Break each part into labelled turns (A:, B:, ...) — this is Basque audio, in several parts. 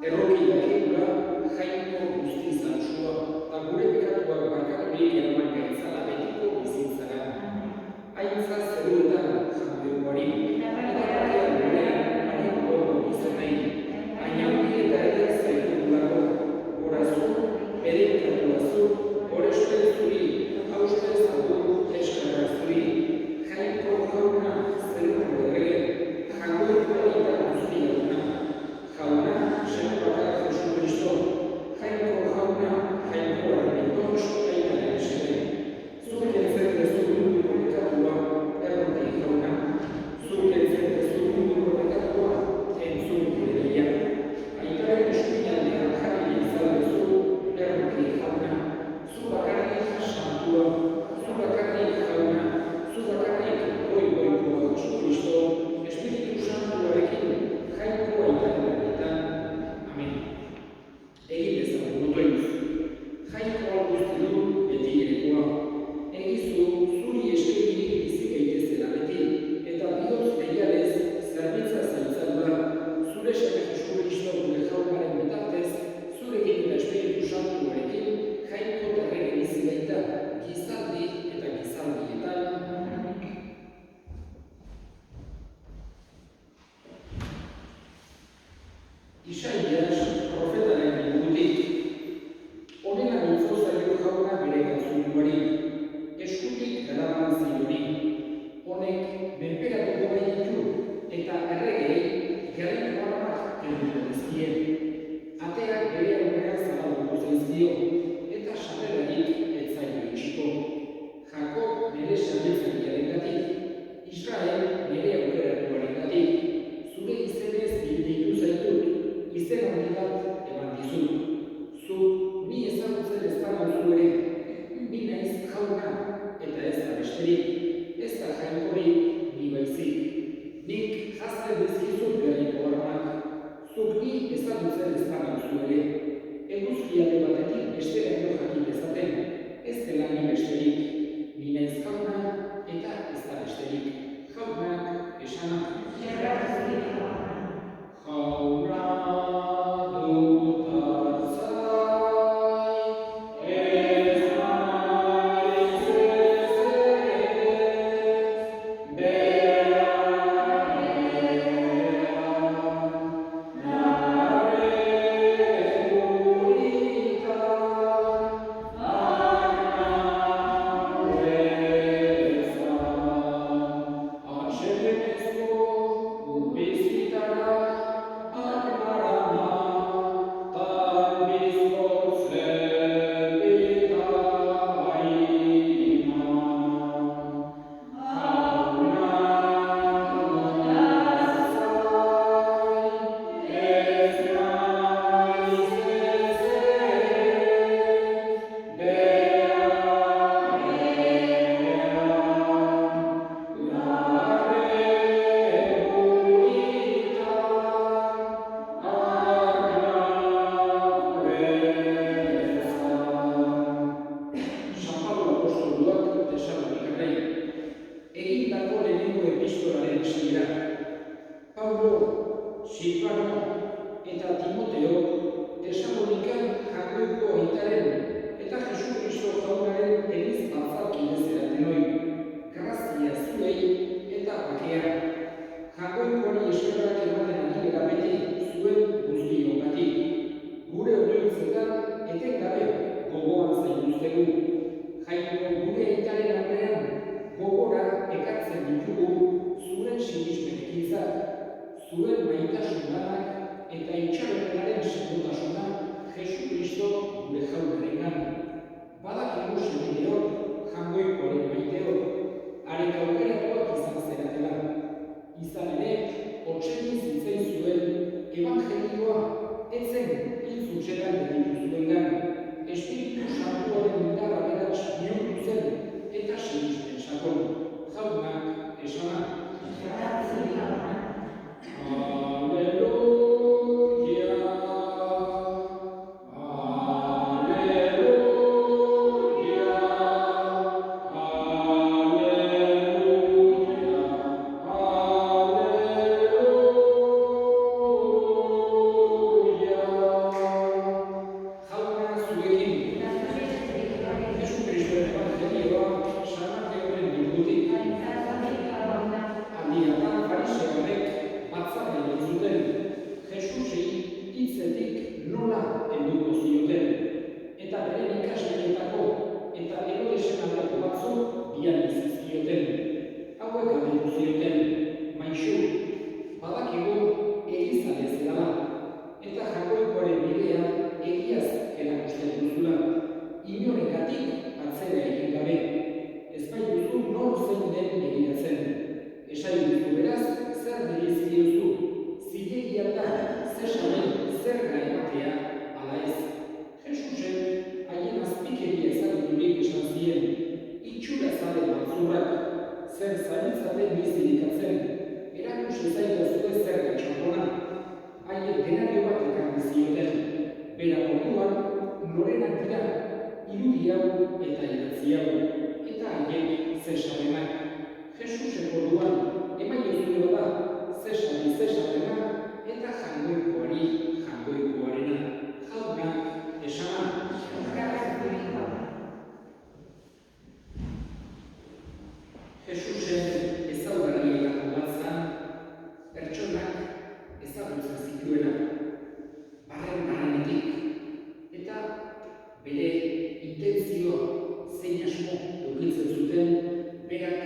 A: Erroki dakigula jainko guzti zantzua, eta gure pekatuak barkaturik eraman gaitzala betiko bizitzara. Haintza zeruetan jangoikoari, eta batean gurean hain gorro izanei, hainauki eta eder zaitugulako, gorazu, bedikatu azu, gorespen zuri, haustez agur eskarra zuri, jainko jauna zeruko errege, jangoiko eta guzti jauna, seme bakar Jesu Kristo, jainko jauna, jainko armendon sotainaren seme, zuk entzen dezu mundu konekatua, erroki jauna, zuk entzen dezu mundu konekatua, entzun gure deia. Aitaren eskuinaldean jarri izaldezu, erroki jauna, zu bakarrik santua, zu bakarrik jauna, zu bakarrik goikoa Jesu Kristo, Espiritu Santuarekin, jainko aitaren amen. Egin dezagun motoinuz. Jainkoa guzti du beti erekoa. Egizu zuri eskegirik bizi gaitezela beti, eta bihotz behialez zerbitza zaintzadura, zure seme Jesu Kristo gure jaunaren bitartez, zurekin eta Espiritu Santuarekin jainko terrege bizi gaita, gizaldi eta gizaldietan. Isaias profetaren ingurutik, honela mintzo zaio jauna bere gantzunuari, eskutik garaman zaiori, honek menperatuko behitu eta erregei gerriko armak kenduko dizkie. Ateak bere aurrean zabalduko zaizkio, eta sarrerarik ez zaio itxiko. Jakob bere sarritzailearengatik, Israel bere aukeratuarengatik, zure izenez bilditu zaitut, izen handi bat eman dizut. Zu, ni ezagutzen ez da nauzu ere, ni naiz jauna, eta ez da besterik, ez da jainkorik ni baizik. Nik jazten dizkizut gerriko armak, zuk ni ezagutzen ez da nauzu ere. Eguzkiate batetik besteraino jakin dezaten, ez dela ni besterik. Ni naiz jauna, eta ez da besterik. Jaunak esanak. Zuen maitasun lanak eta itxaropenaren sendotasuna Jesu Kristo gure jaunarengan. Badakigu senideok, jangoikoaren maiteok, haren aukeratuak izan zeratela. Izan ere, otsegin zitzain zuen evangelioa etzen hil zutxetan deditu zuengan. Espiritu Santuaren indarra berats bihurtu zen eta sinismen sakon. Jaunak esanak. Alleluia, alleluia. Berak orduan, norenak dira, irudi hau eta idatzi hau, eta haiek Zesarenak. Jesus orduan, emaiozue da, Zesari Zesarena, eta jangoikoari jangoikoarena. Jaunak esana. Jesusen ezaugarrietako bat zen, pertsonak ezagutzen zituena, barrenetik, eta bere intentzioa zein asmo edukitzen zuten, berak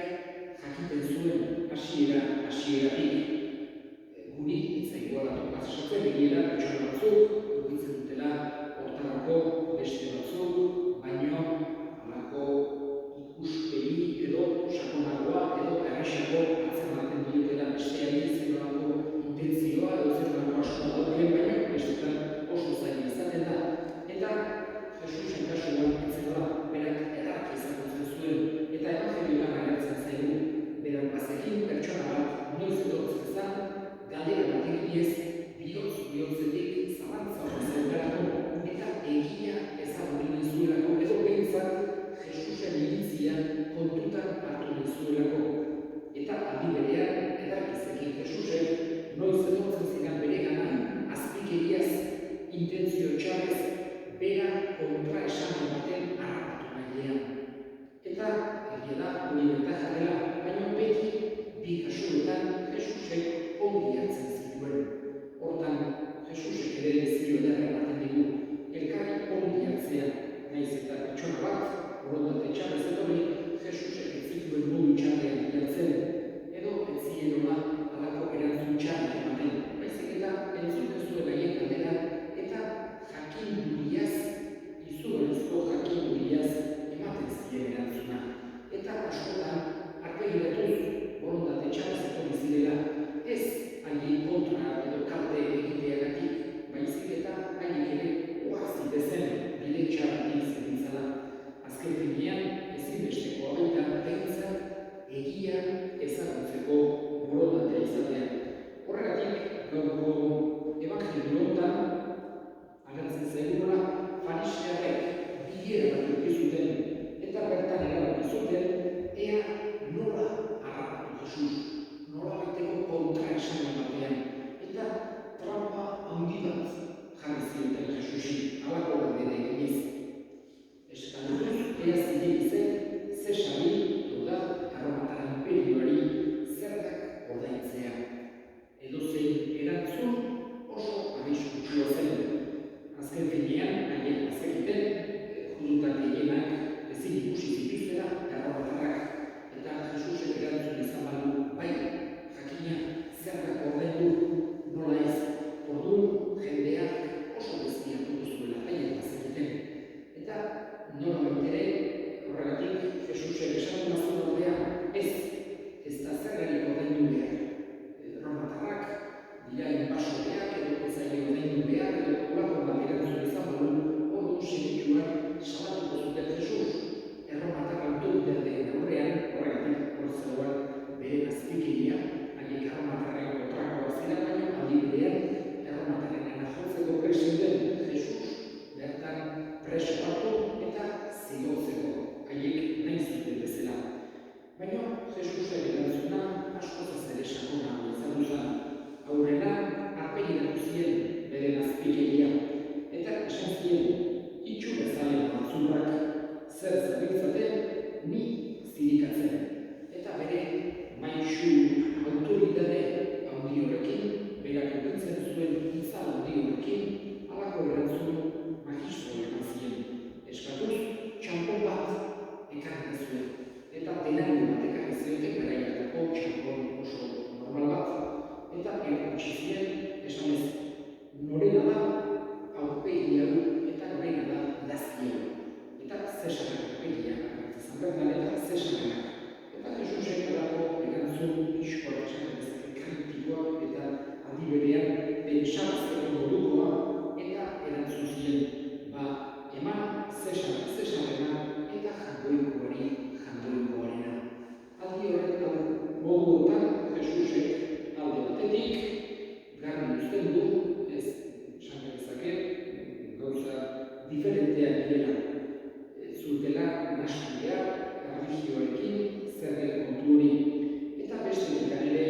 A: jakiten zuen hasieratik. Guri etzaikoa pasatzen egiera pertsona batzuk, edukitzen dutela hortarako beste batzuk, baino halako ikuspegi edo sakonagoa edo erraxago atzematen diotela besteari zelako intentzioa edo zelako asmoa duten, baina bestetan oso zaila izaten da. Eta Jesusen kasuan etzela berak ederki ezagutzen zuen eta evangelioan agertzen zaigu berak bazekin pertsona bat noiz etortzen zen, galdera bat eginez bihotz-bihotzetik zalantza hori zeudelako eta egia ezagutzen zuelako edo behintzat Jesusen iritzia kontutan hartu duzuelako. Eta aldi berean, edarkizekin Jesusek noiz etortzen ziren beregana azpikeriaz, intentzio txarrez, bera kontra esan baten harrapatu nahian. Eta egia da, hori bentaja dela, baina beti bi kasuetan Jesusek ongi hartzen zituen. Hortan, Jesusek ere zio ederra ematen digu, elkarri ongi hartzea, nahiz eta pertsona bat, borondate txarrez etorri, Jesusek ez zituen modu txarrean bilatzen, edo ez zienola halako erantzun txarrik ematen, baizik eta entzuten zuen haien galdera eta jakinduriaz, izugarrizko jakinduriaz ematen zien erantzuna. Eta askotan, arpegiratuz borondate txarrez etorri zirela, ez haien kontra edo kalte egiteagatik, baizik eta haiek ere oazitezen bide txarratik zerintzala. Azken finean, ezinbestekoa baita behintzat egia ezagutzeko borondatea izatea. Horregatik, gaurko evangelio honetan agertzen zaigula farisearrek bilera bat eduki zuten eta bertan erabaki zuten ea nola harrapatu Jesus, nola baiteko kontraesan batean eta trampa handi bat jarri zioten Jesusi, halako galdera eginez. Eskalduz, ea zilegi zen, Zesari, da Erromatar Inperioari zergak ordaintzea. Edozein erantzun oso arriskutsua zen. Azken finean, haiek bazekiten, judutak gehienak ezin ikusi zituztela Erromatarrak. Eta Jesusek erantzun izan badu, bai, jakina zergak ordaindu, nola ez, orduan jendeak oso bezpiatuko zuela haiek bazekiten. Eta nola baitere, horregatik Jesusek esaten bazuen aldean, ez da zergarik ordaindu behar. Erromatarrak dira inbasoreak edo ez zaile ordaindu behar edo olako bat erantzun izan badu, orduan segituak salatuko zuten Jesus. Erromatar autoritardeen aurrean, horregatik hor zegoen bere azpikeria, haiek erromatarren kontrakoa ziren, baina aldi berean erromatarrenen jotzeko presioen Jesus bertan preso hartu eta zigortzeko, haiek nahi zuten bezala. Baina Jesusen erantzuna askoz ere sakonago izan zen. Aurrena arpegiratu zien bere azpikeria eta esan zien itxu bezalen batzurrak zer zabiltzaten ni zirikatzen. Eta bere maixu autoritate handi horrekin, berak edukitzen zuen itzal handi horrekin, halako erantzun magistro eman zien. Eskatuz, txampon bat ekarri zuen. Eta denari bat ekarri zioten beraiatako txampon oso normal bat. Eta erakutsi zien, esanez, norena da diferenteak direla. Ez zutela nahastu behar erlijioarekin zer den kontu hori. Eta bestetik ere,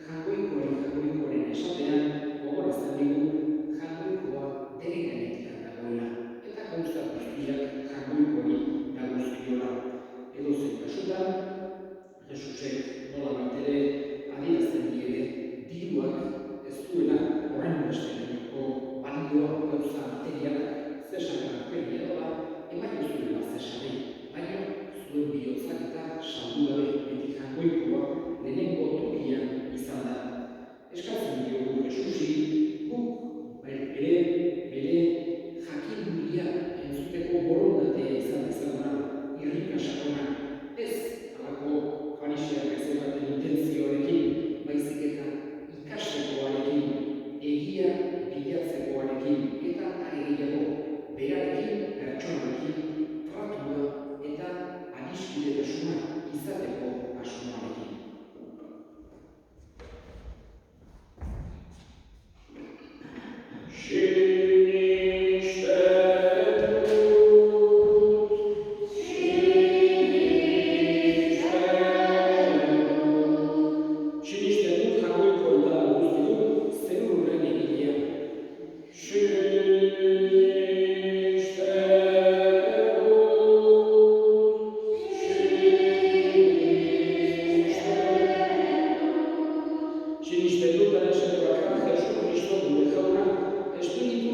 A: jainkoaren esatean, gogoratzen digu, jainkoa bere gainetik dagoela. Eta gauza guztiak jainkoari dagozkiola. Edozein kasutan, Jesusek nolabait ere adierazten die ere, diruak ez duela horren besterainoko balioa gauza materialak zesaten arpegia doa, eman ez duela zesanei, baina zuen bihotzak eta saldu gabe beti jainkoa lehenengo tokian izan da. Eskatzen diogu Jesusi, guk bere jakinduria entzuteko borondatea izan dezaguna, irrika sakona, ez halako fariseak ez zeukaten intentzioarekin, baizik eta ikastekoarekin, egia bilatzekoarekin, eta are gehiago, berarekin, pertsonarekin, tratua eta adiskidetasuna izateko asmoarekin. Espiritu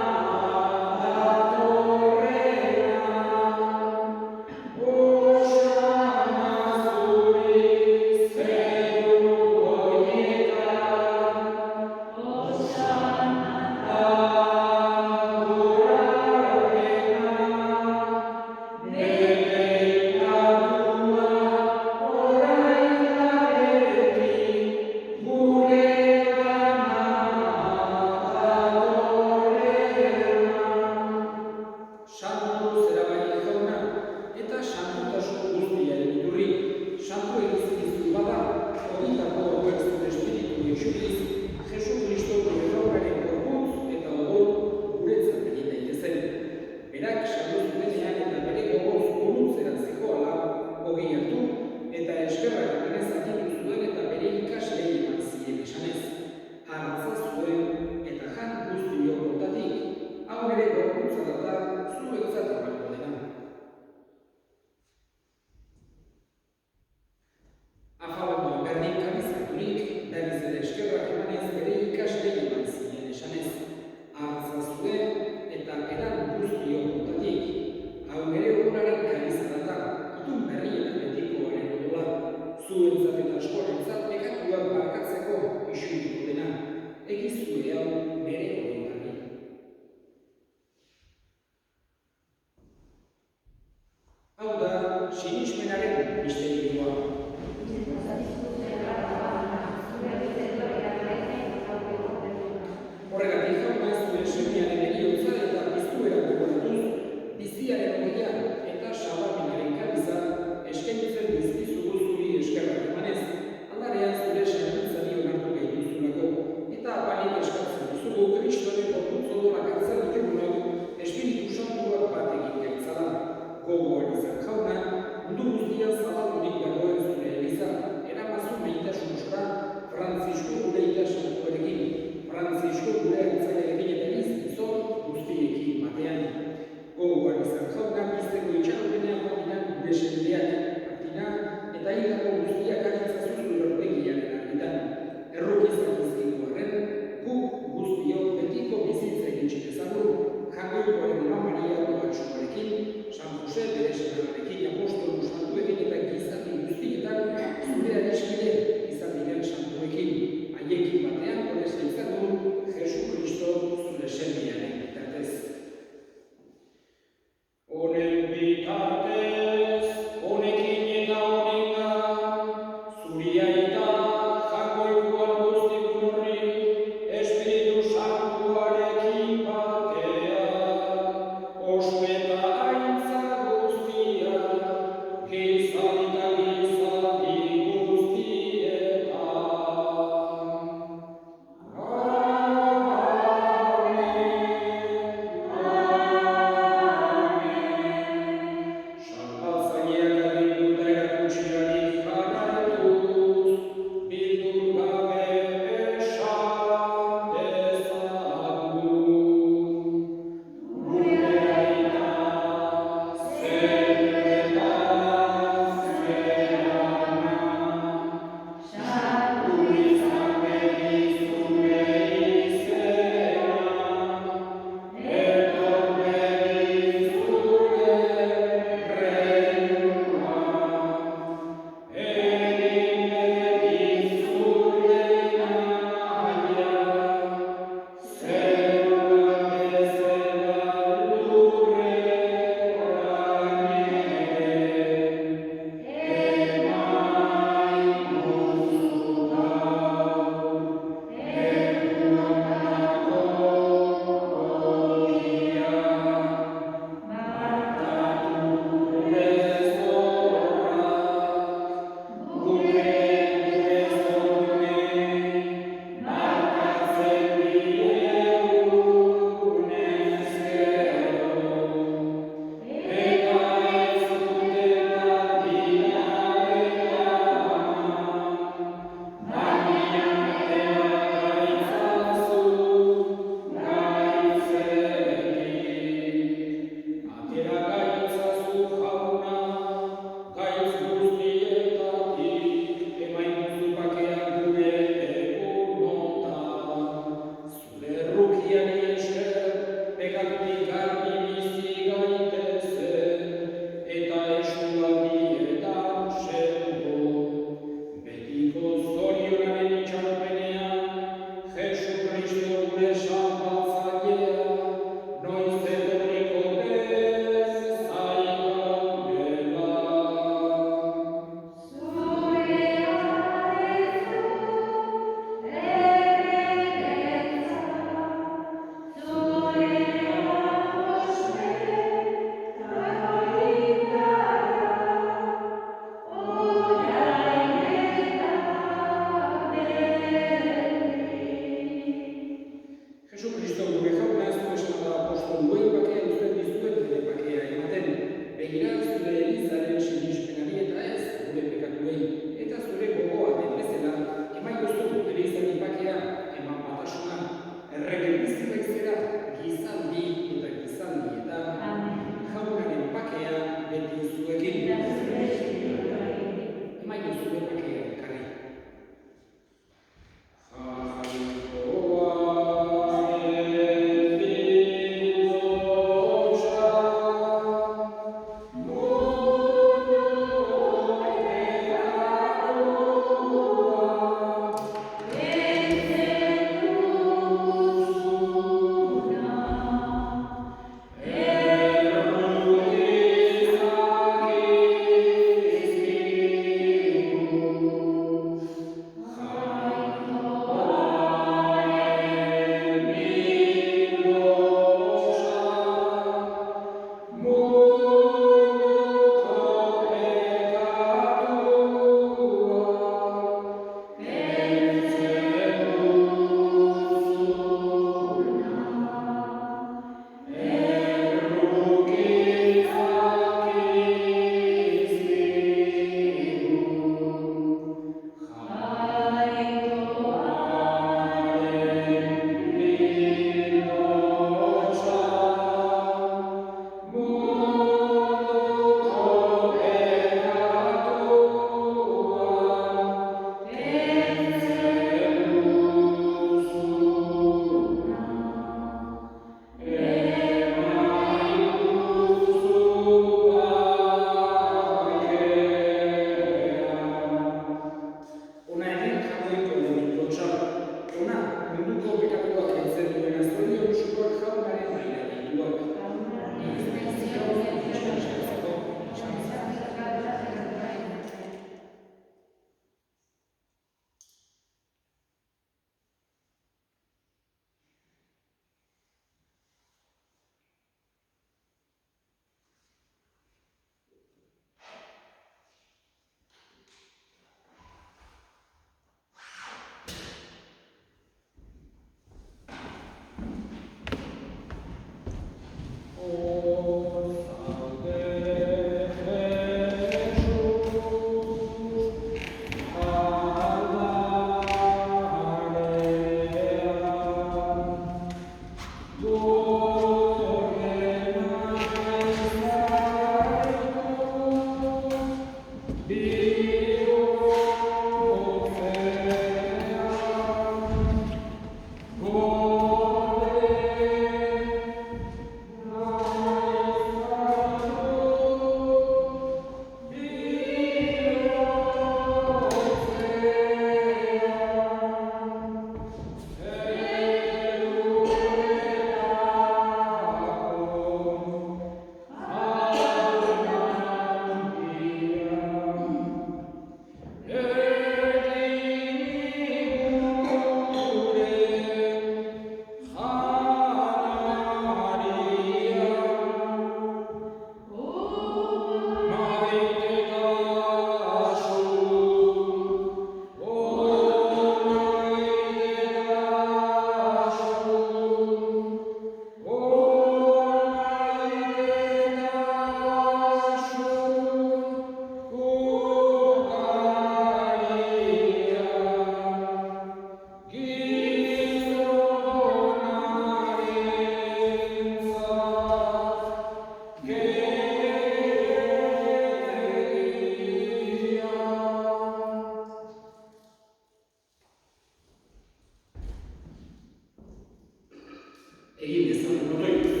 A: egin dezagun otoituz.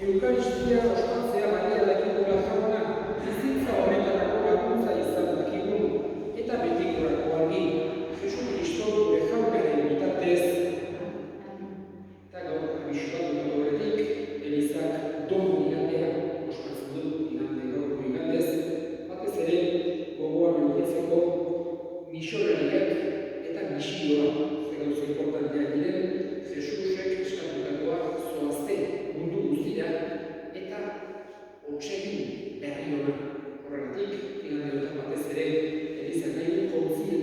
A: Eukaristia ospatzea baina dakigula jauna, bizitza honetarako laguntza izan dakigun, eta betikorako argi, Jesu Kristo gure jaunaren bitartez. Eta gaur abisuak dut horretik, Elizak don igandea ospatzen du igande gaurko igandez, batez ere gogoan edukitzeko misionariak eta misioa gauza importanteak diren, Jesusek eskatutakoa zoazte mundu guztira eta otsegin berri hona. Horregatik, igande honetan batez ere, Elizak nahi du kontzientzia